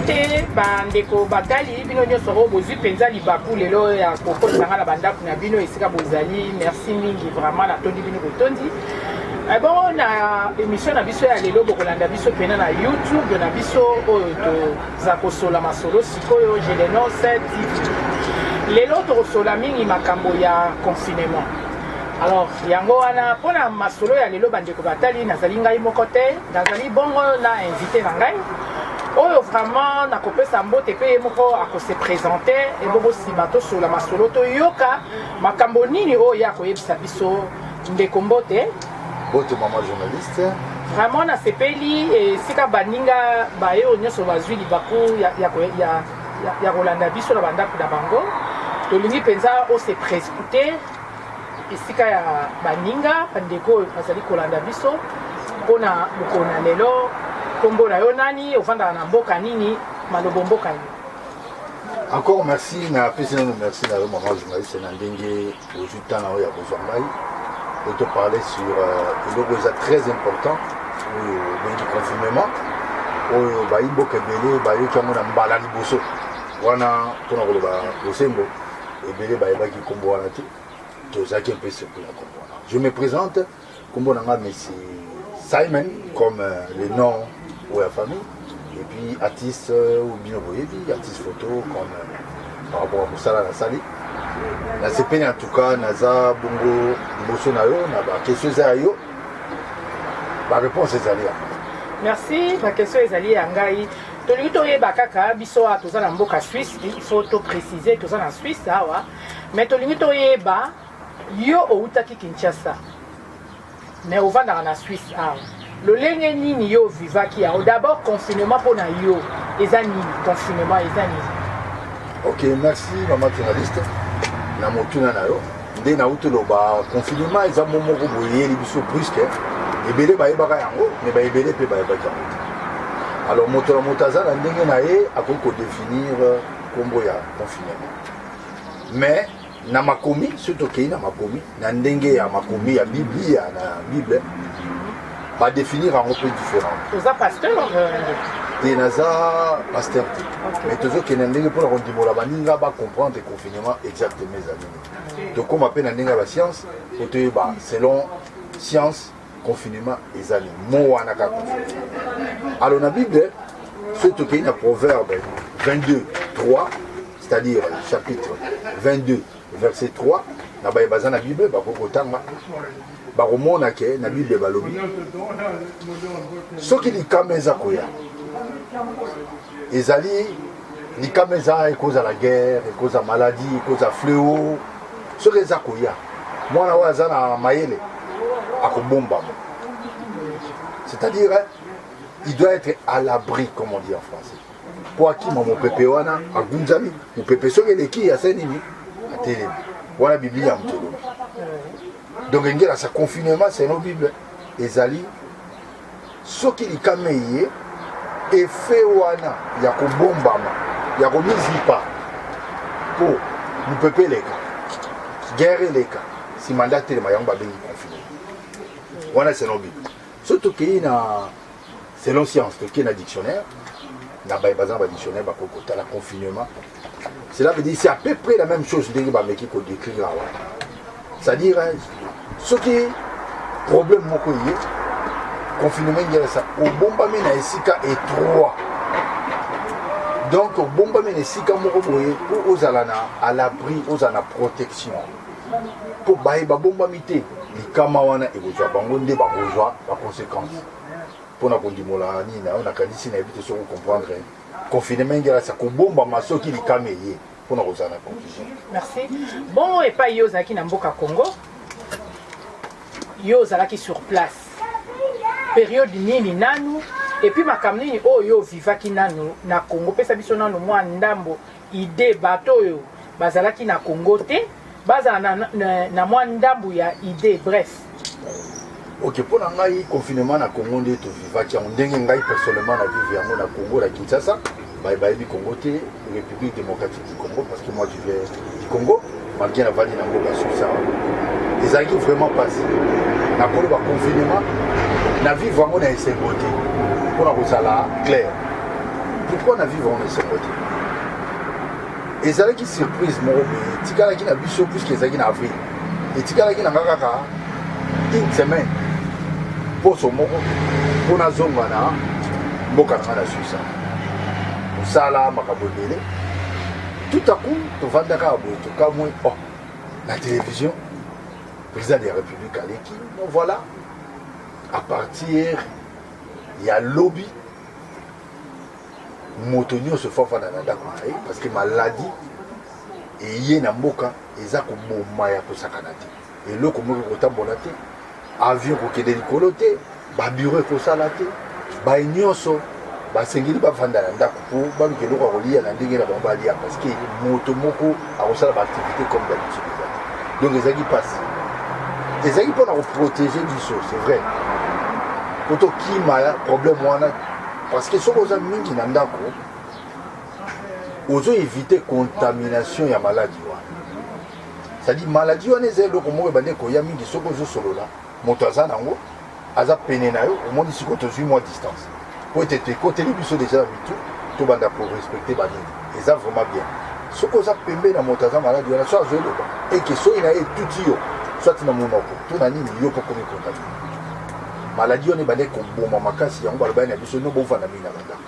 te bandeko batali bino nyonso oyo bozwi mpenza libaku lelo ya kokolelanga na bandako na bino esika bozali. Merci mingi vraiment natondi bino botondi. Bon na émission na biso ya lelo bokolanda biso pena na YouTube na biso oyo toza kosola masolo sikoyo Gélénonce TV. Lelo tokosola mingi makambo ya confinement. Alors yango wana pona masolo ya lelo bandeko batali nazali ngai moko te, nazali bongo na invité na ngai oyo vraiment nakopesa mbote pe ye moko akose présenter ebongo nsima tosola masolo toyoka makambo nini oyo ya koyebisa biso ndeko mbote. Bote maman journaliste. Vraiment na sepeli esika baninga bayo nyonso bazwi libaku ya kolanda biso na bandako na bango tolingi mpenza ose présenter esika ya baninga bandeko bazali kolanda biso mpona mokolo na lelo. Kombo na yo nani ofandaka na mboka nini malobo mboka nini? Encore merci na président merci na yo maman journaliste na ndenge ozwi temps na oyo ya kozwa ngai pour te parler sur eloko eza très important oyo bengi confinement oyo bayi mboka ebele bayoki yango na mbala liboso wana mpona koloba bosembo ebele bayebaki kombo wana te tozalaki mpe surpris na kombo wana. Je me présente kombo na nga monsieur Simon comme le nom ou la famille et puis artiste ou bien artiste photo comme par rapport à Moussala la Sali. La CPN en tout cas naza bongo liboso na yo na ba question za yo ba réponse ezali. Merci. Ma question ezali ya ngai tolingi toyeba kaka biso toza na mboka Suisse, il faut to préciser toza na Suisse awa mais tolingi toyeba yo outaki Kinshasa mais ovandaka na Suisse awa lolenge nini yo vivaki yao? D'abord confinement pour na yo eza nini? Confinement eza nini? Ok, merci maman journaliste na motuna na yo nde na utoloba confinement eza momo ko boyeli biso brusque ebele bayebaka yango mais bayebele pe bayebaka yango. Alors moto motaza na ndenge na ye akoki ko définir kombo ya confinement mais na makomi surtout ke na makomi na ndenge ya makomi ya Biblia na Bible va définir un peu différent. Tu es pasteur Tu es pasteur. Mais tu es un pour la comprendre le confinement exactement. Donc, comme on appelle la science, selon science, confinement est allé. Alors, dans la Bible, surtout qu'il y a un proverbe 22, 3, c'est-à-dire chapitre 22, verset 3, dans la Bible, baromona ke na Bible balobi soki likama eza koya ezali likama eza ekoza la guerre ekoza maladie ekoza fléau soki eza koya mwana oyo aza na mayele akobombama, c'est-à-dire il doit être à l'abri comme on dit en français po akima mopepe wana agunzami mopepe soki eleki asa nini atelemi wana Biblia ya motolobi. Donc il y a ce confinement, c'est nos Bibles. Ezali, ce qui est kameye, et fait wana, il y a qu'on bombama, il y a qu'on mise pas pour nous peper les cas, guerre les cas. Si mandat est le maillon babé confiné. Voilà c'est nos Bibles. Surtout qu'il y a, selon science, qu'il y a un dictionnaire, il y a un dictionnaire, il y a un confinement. Cela veut dire que c'est à peu près la même chose que qu'on décrit là. C'est-à-dire, ce qui est problème, confinement, il y a ça. Au bombardement, il y a Sika et 3. Donc, au bombardement, il y a Sika pour aux alana à l'abri, aux alana protection. Pour baïba bombardement, les kamawana et vous avez bangonde, vous avez conséquences. Pour nous dire, on a qu'à dire, éviter de comprendre. Confinement, il y a ça. Au bombardement, ce qui est kameye. Pour nous rejoindre la conclusion. Merci. Bon, et pas Yozaki Namboka Congo. Yozaki sur place. Période nini nanu. Et puis ma kamini oh yo vivaki nanu na Congo. Pesa biso nanu mwa ndambo ide bato yo. Bazalaki na Congo te. Baza na mwa ndambo ya ide bref. Ok, pour ngai confinement na Congo nde to vivaki en ndenge ngai personnellement na vivre yango na Congo la Kinshasa. Baïbaïbi Congo, République démocratique du Congo, parce que moi je viens du Congo, malgré la vallée d'Angola sur ça. Les amis vraiment passé. N'a pas le confinement, n'a vu vraiment dans ces beautés. Pour la là clair. pourquoi on a vivre en esengo te ezalaki surprise moko boye etikalaki na biso puisque ezalaki na avril etikalaki na nga kaka une semaine poso moko mpo nazonga na mboka na nga na suisa kosala makambo ebele tout à coup tovandaka ya boye tokamwe na télévision président de la république aleki donc voilà à partir ya lobby moto nyonso fafana na ndako na ye parce que maladie eye na mboka eza koboma ya kosakana te eloko moko kotambola te avion kokende likolo te babiro ekosala te baye nyonso basengeli bavanda na ndako mpo baluka eloko ya kolia na ndenge na bango balia parce que moto moko akosala baactivité comme d'habitude eza te donc ezalaki mpasi ezalaki mpona koprotege biso c'est vrai po tokima problème wana parce que soki oza mingi na ndako ozoévite contamination ya maladie wana c'est-à-dire maladie wana eza eloko moko ebande koya mingi soki ozosolola moto aza nango aza pene na yo omoni siko tozwi mwa distance po ete tekoteli biso déjà na mitu tobanda korespecte banini eza vraiment bien soki oza pembe na moto aza maladi wana so azoeloba eke soki na ye etuti yo soit na monoko to na nini yo mpo komi contamine maladi wana ebande koboma makasi yango balobani na biso no bovanda mingi na bandako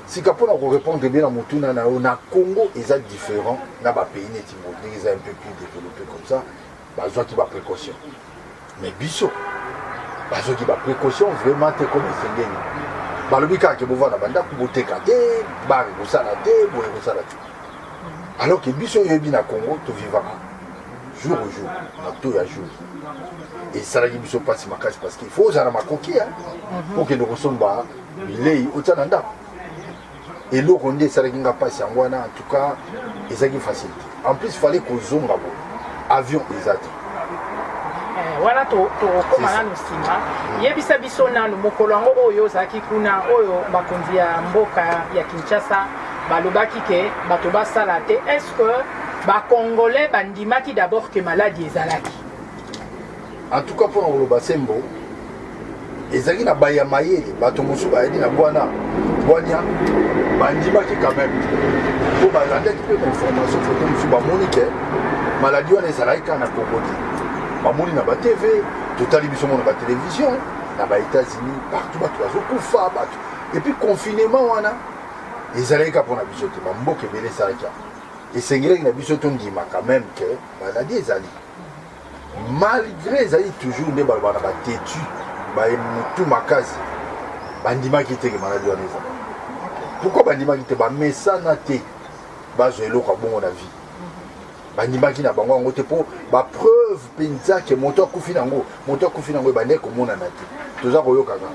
sika mpona korépondre bien na motuna na yo na Congo eza différent na bapays neti ndenge eza un peu plus développé comme ça bazwaki baprécaution mais biso bazwaki baprécaution vraiment te comme esengeli balobi kaka ke bovanda bandako boteka te bare kosala te boye kosala te alors que biso oyebi na Congo tovivaka jour au jour na to ya jour esalaki biso mpasi makasi parce qu'il faut ozala makoki po kende kosomba bilei otia na ndako eloko nde esalaki nga mpasi yango wana en tout cas ezalaki facilité en plus fallait kozonga bo avion eza te wana tokoma nanu nsima yebisa biso nanu mokolo yango oyo ozalaki kuna oyo bakonzi ya mboka ya Kinshasa balobaki ke bato basala te est-ce que bakongolais bandimaki d'abord ke maladi ezalaki en tout cas mpona koloba sembo ezalaki na baya mayele bato mosusu bayeli na bwania bandimaki quand même mpo balandaki mpe bainformation foto mosusu bamoni ke maladi wana ezalaki kaka na Congo te bamoni na batv totali biso mo na batelevizio na baétats-unis partout bato bazokufa bato epuis confinement wana ezalaki kaka mpona biso te bamboka ebele esalaki yango esengelaki na biso tondima quand même ke maladi ezali malgré ezali toujours nde baloba na batetu bamutu makasi bandimaki te ke maladi wana ezali pourquoi bandimaki te bamesana te bazwa eloko ya bongo na vie bandimaki na bango yango te mpo bapreuve mpenza ke moto akufi nango ebandeki komonana te toza koyokaka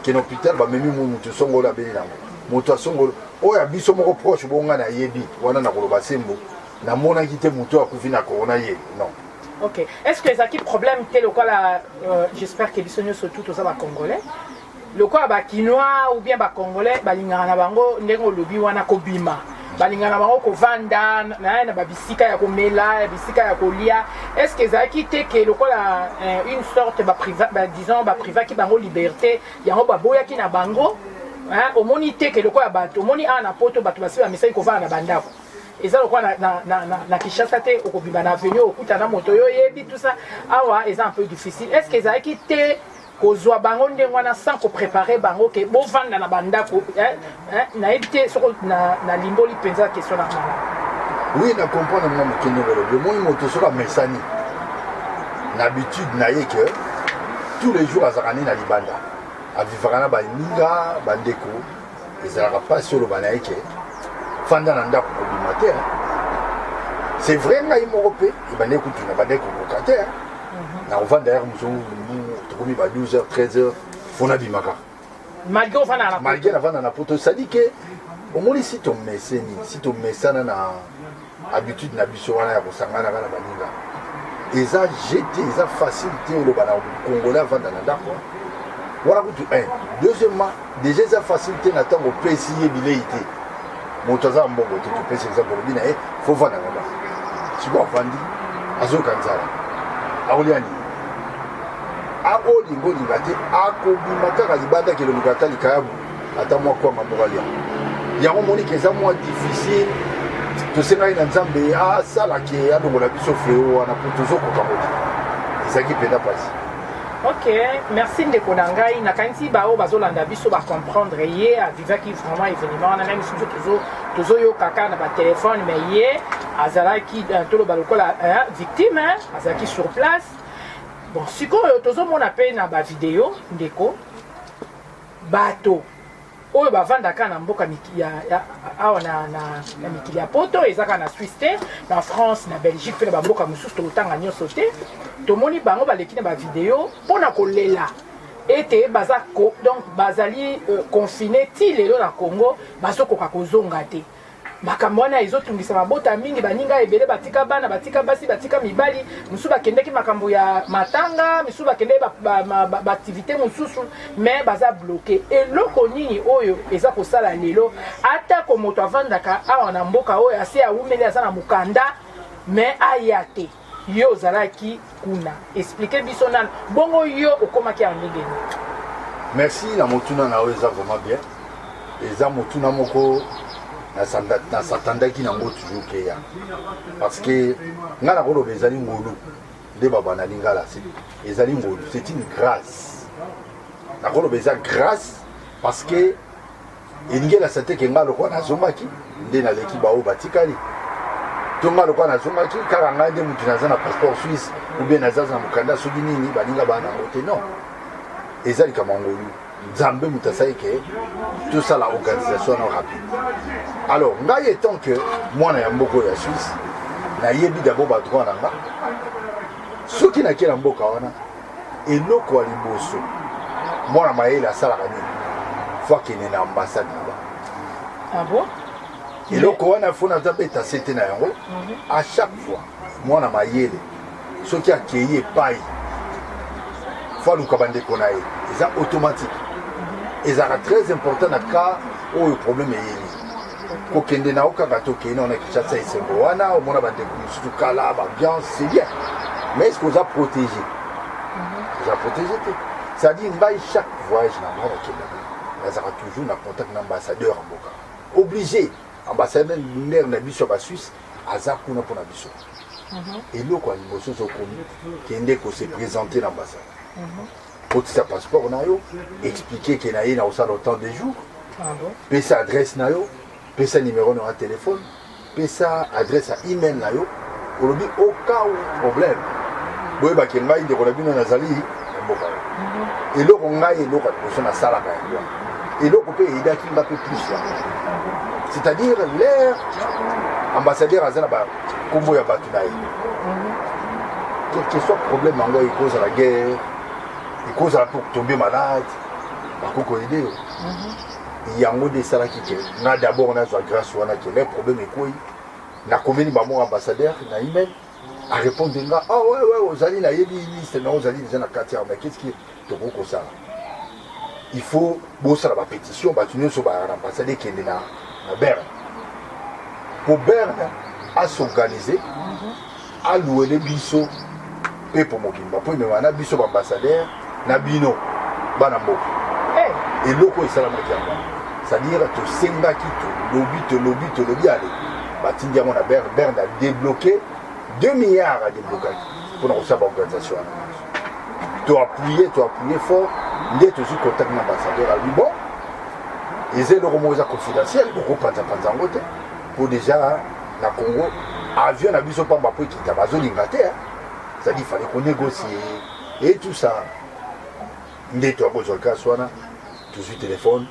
ke na hôpital bamemi motu songolo abeli nango moto asongolo oyo ya biso moko proche bonga na yebi wana na koloba sembo namonaki te moto akufi na korona ye non. Ok, est-ce que ezalaki problème te lokola j'espère que biso nyonso tout toza bacongolais lokola bakinois ou bien bacongolais balingaka na bango ndenge olobi wana kobima balingaka na bango kovanda na babisika ya komela ya bisika ya kolia est-ce que ezalaki te ke lokola une sorte disons baprivaki bango liberté yango baboyaki na bango omoni te ke lokola bato omoni awa na poto bato basi bamesaki kovanda na bandako eza lokola na Kinshasa te okobima na avenue okuta na moto yo yebi tout ça awa eza un peu difficile est-ce que ezalaki te kozwa bango ndenge wana sans kopréparer bango ke bovanda na bandako nayebi te soko na limboli mpenza question na mala oui na comprendre mwa mokende bolobi omoni moto soki amesani na habitude na ye ke tous les jours azalaka nde na libanda avivaka na baninga bandeko ezalaka mpasi oloba na ye ke fanda na ndako kobima te c'est vrai ngai moko mpe ebandeki kutuna bandeki kokoka te na kovanda yaka mosungu tokomi ba 12h 13h fona bimaka malgré navanda na poto sadi ke omoni si tomeseni si tomesana na habitude na biso wana ya kosangana kaka na baninga eza jete eza facilité oloba na congolais avanda na ndako wana kutu deuxièmement déjà eza facilité na ntango opesi ye bilei te moto aza mbongo te topesi exemple olobi na ye fo vanda na ndako siko avandi azoyoka nzala akolia nini akolinga olinga te akobima kaka libanda kelongoka ata likayabu ata mwa kwanga mokalia yango moni keza mwa difficile tosengai na nzambe asalaki adongola biso fleo wana po tozokoka moti ezalaki mpena mpasi. Ok, merci ndeko na ngai nakanisi bao bazolanda biso bacomprendre ye avivaki vraiment événement wana même soki tozoyokaka na batelefone mais ye azalaki toloba lokola victime azalaki sur place. Bon sikoyo tozomona mpe na bavideo ndeko bato oyo bavandaka na mboka awa na mikili ya poto ezaka na Suisse te na France na Belgique mpe na bamboka mosusu tokotanga nyonso te tomoni bango baleki na bavideo mpona kolela ete donc bazali confine ti lelo na Congo bazokoka kozonga te makambo wana ezotungisa mabota mingi baninga ebele batika bana batika basi batika mibali mosusu bakendeki makambo ya matanga mosusu bakendeki baaktivité mosusu mais baza bloqué eloko nini oyo eza kosala lelo atako moto avandaka awa na mboka oyo ase awumeli aza na mokanda mais aya te yo ozalaki kuna explique biso nano bongo yo okomaki ya ndenge nini. Merci na motuna na oyo eza vraiment bien eza motuna moko nasatandaki nango toujours keya parce que nga nakoloba ezali ngolu nde babana lingala ezali ngolu c'est une grâce nakoloba eza grâce parce que elingi elasa te ke nga lokwa nazongaki nde naleki bao batikali to nga lokwa nazongaki kaka ngai nde mutu naza na passeport suisse ou bien naza na mokanda soki nini baninga bana yango te non eza likama ngolu nzambe mutu asali ke tosala organisation na rapide. Alors ngai étant que mwana ya mboka ya Suisse nayebi d'abord badroit na nga soki nakei na mboka wana eloko ya liboso mwana mayele asalaka nini fo akende na ambassade na ba. Ah bon? eloko wana fo naza beta sete na yango à chaque fois mwana mayele soki akei epai fo aluka bandeko na ye eza automatique ezalaka très important na cas oyo problème eyeli kokende na okanga tokei na ona Kinshasa esengo wana omona bandeko mosusu kala baambiance c'est bien mais est-ce que oza protégé oza protégé te c'est-à-dire ngai chaque voyage na ngai nakendaka nazalaka toujours na contact na ambassadeur ya mboka obligé ambassadeur na biso ya basuisse aza kuna mpona biso eloko ya liboso ozokomi kende kose présenter na ambassade kotisa passeport na yo expliquer ke na ye na osala autant de jours pesa adresse na yo pesa numéro na téléphone pesa adresse ya email na yo olobi au cas où problème boyebake ngai ndeko na bino nazali ya mboka eloko ngai eloko ya liboso nasalaka yango eloko mpe eyidaki nga mpe plus ya c'est-à-dire l'air ambassadeur aza na bakombo ya bato na ye quel que soit problème yango ekozala guerre ekozala mpo tombe malade bakoko ede yo yango nde esalaki ke nga d'abord nazwa grâce wana ke le problème ekoyi nakomeli bango ambassadeur na email arépondre nga ouais ozali nayebi liste na ozali déjà na kati ya mais qu'est-ce qui tokoki kosala il faut bosala bapétition bato nyonso bayaka na ambassade ekende na Berne po Berne asorganize aluele biso mpe po mokimba mpo emema na biso baambassadeur na bino bana mboka eloko esalamaki yango c'est-à-dire tosengaki tolobi ale batindi yango na Berne. Berne a débloqué 2 milliards adéblokaki mpona kosala baorganisation wana toappuye fort nde tozwi contact na ambassadeur alui bon eza eloko moko eza confidentiel okopanzapanza yango te po déjà na Congo avion na biso pamba po ekita bazolinga te c'est-à-dire fallait konégocier et tout ça nde toakozwa kasi wana tozwi téléphone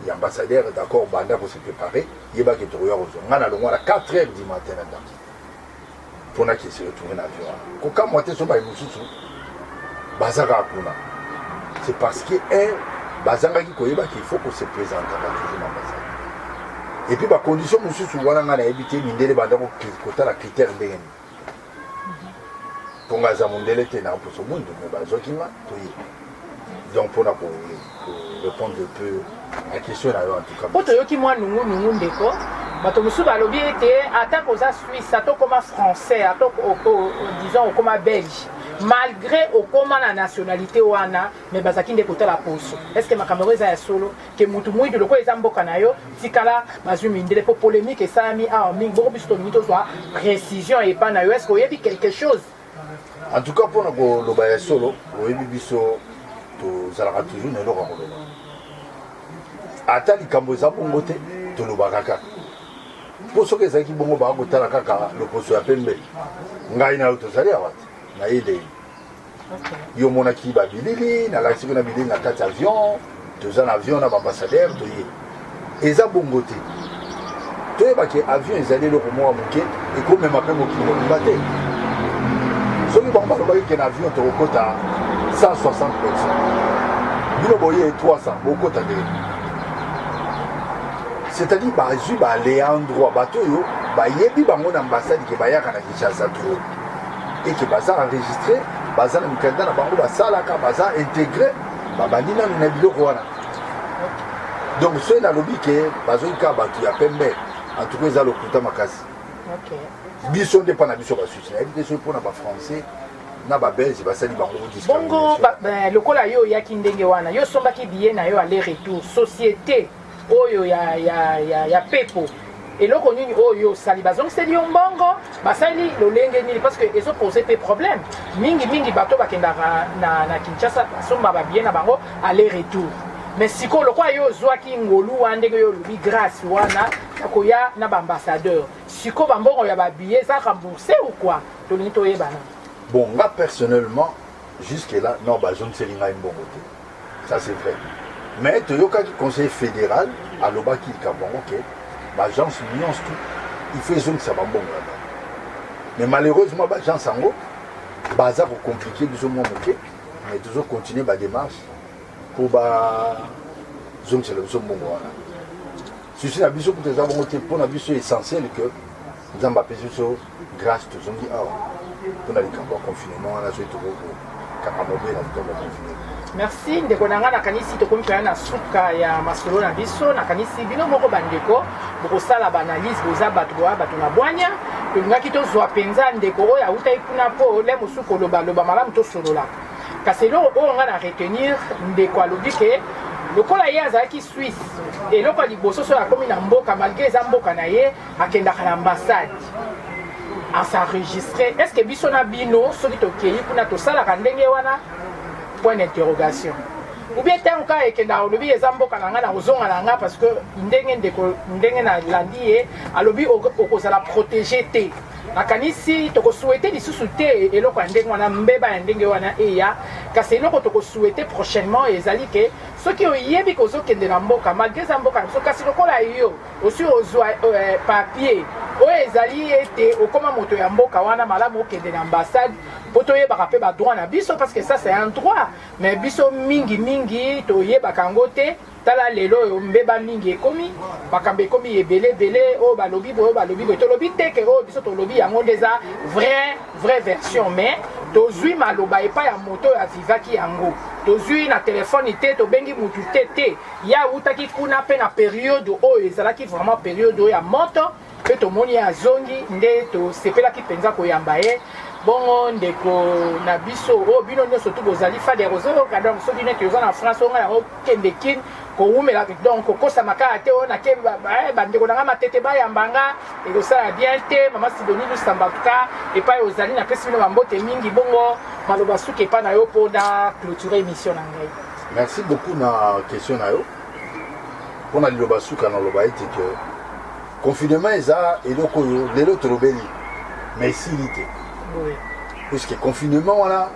ya ambassadeur d'accord banda ko se préparer yebaki tokoya kozwa nga na longwa na 4h du matin na ndaki mpona kese retourne na avion wana kokamwa te so baye mosusu bazaka kuna c'est parce que bazangaki koyeba qu'il faut qu'on se présente toujours na ambassade et puis bacondition mosusu wana nga nayebi te mindele banda kotala critère ndenge nini mpo nga aza mondele te na mposo mundu me bazwaki nga toye donc mpona répondre un peu à question na yo en tout cas po toyoki mwa nungu ndeko bato mosusu balobi ete atako oza Suisse atokoma français atoko disons okoma belge malgré okoma na nationalité wana mais bazaki nde kotala poso est-ce que makambo eza ya solo ke mutu mwidu loko eza mboka na yo tikala bazwi mindele po polémique esalami awa mingi boko biso tolingi tozwa précision epa na yo est-ce que oyebi quelque chose en tout cas mpona koloba ya solo oyebi biso tozalaka toujours na eloko ya koloba ata likambo eza bongo te tolobaka kaka mpo soki ezalaki bongo baka kotala kaka loposo ya pembe ngai na yo tozali awa te nayelei yo monaki babilili nalakisi soki na bilili na kati avion toza na avion na baambassadeur toye eza bongo te toyebaki avion ezali eloko moko moke ekomema mpe mokili mobimba te soki bango balobaki ke na avion tokokota 160 personnes bino boye 300 bokota te c'est-à-dire bazwi balea endroit bato oyo bayebi bango na ambassade ke bayaka na Kinshasa to eke baza enregistré baza na mikanda na bango basalaka baza intégré babandi nanu na biloko wana donc soki nalobi ke bazoki kaka bato ya pembe en tout cas eza lokuta makasi biso nde mpa na biso basusi nayebi te soki mpona bafrançais na babelge basali bango bongo lokola yo oyaki ndenge wana yo osombaki biye na yo aller retour société oyo ya pepo eloko nini oyo osali bazongiseli yo mbongo basali lolenge nini parce que ezopose mpe problème mingi bato bakendaka na Kinshasa basomba babie na bango aller retour mais sikoyo lokola yo ozwaki ngolu wana ndenge yo olobi grâce wana nakoya na baambassadeur sikoyo bambongo ya babie eza rembourse ou quoi tolingi toyebana bon nga personnellement jusque là non bazongiseli ngai mbongo te ça c'est vrai mais toyokaki conseil fédéral alobaki likambo yango ke baagence nyonso tu il faut ezongisa bambongo wana mais malheureusement baagence yango baza kocomplike biso mwa moke mais tozocontinue badémarche mpo bazongisela biso mbongo wana susi na biso kuta eza bongo te mpo na biso essentiel ke nzambe apesi biso grâce tozongi awa mpona likambo ya confinement wana soki tokokanga mobela likambo ya confinement. Merci ndeko nanga nakanisi tokomi mpe na suka ya masolo na biso nakanisi bino moko bandeko bokosala baanalyse boza bato na bwanya tolingaki tozwa mpenza ndeko oyo awutai kuna mpo le mosusu kolobaloba malamu tosololaka kasi eloko oyo nga na retenir ndeko alobi ke lokola ye azalaki Suisse eloko ya liboso soyo akomi na mboka malgré eza mboka na ye akendaka na ambassade s'enregistrer est-ce que biso na bino soki tokei kuna tosalaka ndenge wana point d'interrogation ou bien tant ka ekenda olobi eza mboka na nga na kozonga na nga parce que ndenge na landi ye alobi okozala protégé te nakanisi tokosouhaite lisusu te eloko ya ndenge wana mbeba ya ndenge wana eya kasi eloko tokosouhaite prochainement ezali ke soki oyebi kozokende na mboka malgré eza mboka na biso kasi lokola yo osi ozwa papier oyo ezali ete okoma moto ya mboka wana malamu okende na ambassade mpo toyebaka mpe badroit na biso parce que ça c'est un droit mais biso mingi toyebaka yango te tala lelo oyo mbeba mingi ekomi makambo ekomi ebele oyo balobi boye tolobi teke oyo biso tolobi yango nde eza vraie version mais tozwi maloba epai ya moto oyo avivaki yango tozwi na telefone te tobengi mutu te ya utaki kuna mpe na periode oyo ezalaki vraiment periode oyo ya moto mpe tomoni azongi nde tosepelaki mpenza koyamba ye bongo ndeko na biso oyo bino nyonso tu bozali fadere ozoyoka donc soki neti oza na france onga yango kende kine kowumela donc kokosama kaka te oyo nake bandeko nanga matete bayamba nga ekosala bien te mama sidoni lusamba tuka epai ozali napesi bino bambote mingi bongo maloba suki epai na yo mpona clôturer émission na ngai. Merci beaucoup na question na yo mpona liloba suka naloba ete ke confinement eza eloko oyo lelo tolobeli mais esili te puisque confinement wana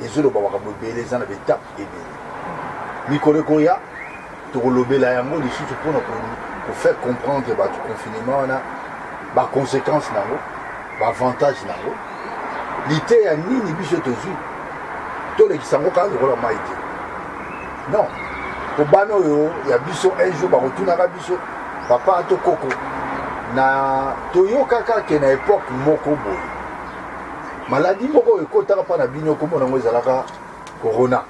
ezoloba makambo ebele eza na betape ebele mikolo ekoya tokolobela yango lisusu mpona kofaire comprendre bato confinement wana baconséquence nango baavantage nango liteya nini biso tozwi tolekisa yango kaka lokola mai te non kobana oyo ya biso un jour bakotunaka biso papa to koko na toyokaka ke na époque moko boye maladi moko oyo ekotaka mpa na bino kombo nango ezalaka corona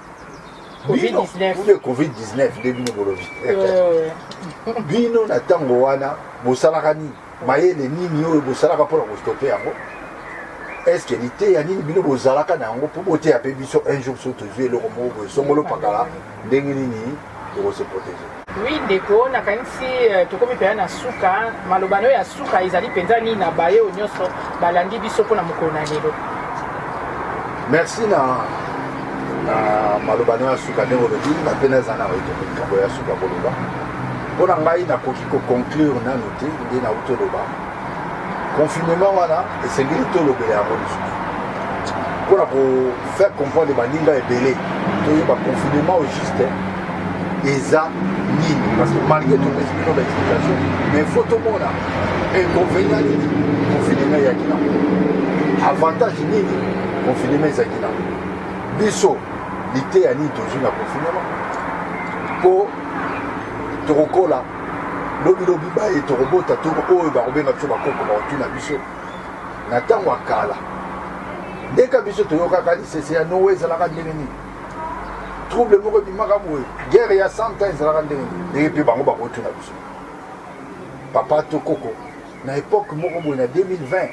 covid-19 nde bino bolobi bino na ntango wana bosalaka nini mayele nini oyo bosalaka mpona kostope yango est-ce que l'ité ya nini bino bozalaka na yango po bote ya pe biso un jour so tozwi eloko moko boye songolo pakala ndenge nini tokose protéger. Oui, ndeko nakanisi tokomi mpenza na suka maloba nayo ya suka ezali mpenza nini na baye oyo nyonso balandi biso mpona mokolo na lelo. Merci na maloba nayo ya suka ndenge olobi nape naza na likambo ya suka koloba mpona ngai nakoki koconclure nano te nde nauti oloba confinement wana esengeli tolobela yango lisusu mpona kofaire comprendre baninga ebele toyeba confinement au juste eza nini parce que malgré topesi bino baexplication mais faut tomona inconvénient nini confinement eyaki nango avantage nini confinement ezalaki nango biso lite ya nini tozwi na confinement mpo tokokola lobilobi baye tokobota oyo bakobenga biso bakoko bakotuna biso na ntango ya kala ndeka biso toyokaka lisese ya nowe ezalaka ndenge nini trouble moko ebimaka boye guerre ya 100 ans ezalaka ndenge nini ndenge mpe bango bakotuna biso papa to koko na epoke moko boye na 2020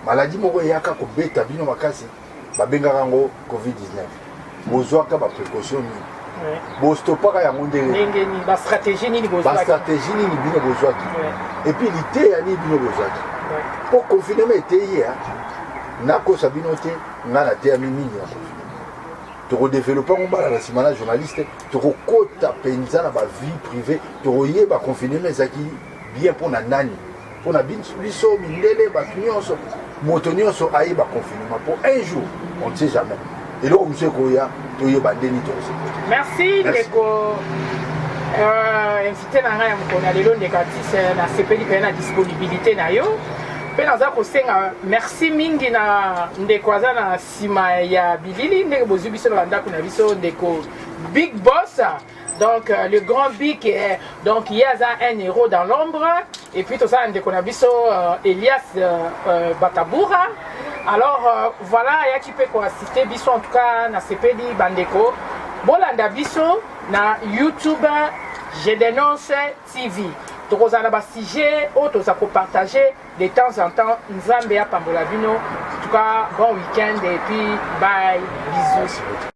maladi moko eyaka kobeta bino makasi babengaka yango covid-19 bozwaka baprécaution nini bostopaka yango ndenge bastratégie nini bino bozwaki epuis liteya nini bino bozwaki mpo confinement eteyi ya nakosa bino te ngai nateyami mingi na confinement tokodevelopa ngo mbala na nsima na journaliste tokokota mpenza na bavie privé tokoyeba confinement ezalaki bien mpo na nani mpo na biso mindele bato nyonso moto nyonso ayeba confinement mpo un jour on ne sait jamais eloko mosu ekoya toyeba ndeni tokose. Merci ndeko invité na ngai ya mokolo na lelo ndeko Atis nasepeli mpe na disponibilité na yo mpe naza kosenga merci mingi na ndeko aza na nsima ya bilili ndenge bozwi biso na bandako na biso ndeko Big Boss. Donc le grand Big, donc il y a un héros dans l'ombre et puis tout ça on a Elias Bataboura. Alors voilà, il y a qui peut assister biso en tout cas na CPD Bandeko. Bolanda biso na YouTube Je dénonce TV. Donc on a un sujet autre ça pour partager de temps en temps Nzambe ya Pambola Bino. En tout cas bon week-end et puis bye, bisous.